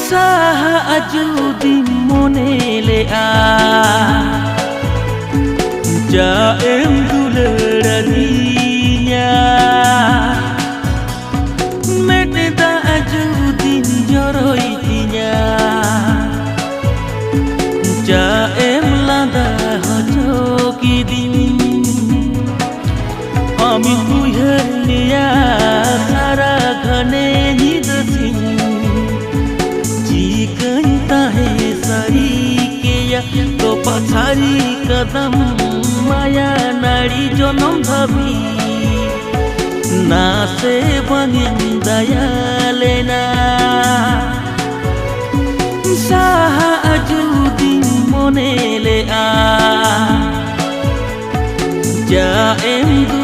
Saha ajudi monele a ja em duleraninya meteda ajudi joroitinya ja em lada hojokidin ami tuhernia sara ghane nidasin तो पछारी कदम माया नारी जनम भावी ना से बनिन दयालेना साहा अजुदिन मोनेले आ जा एम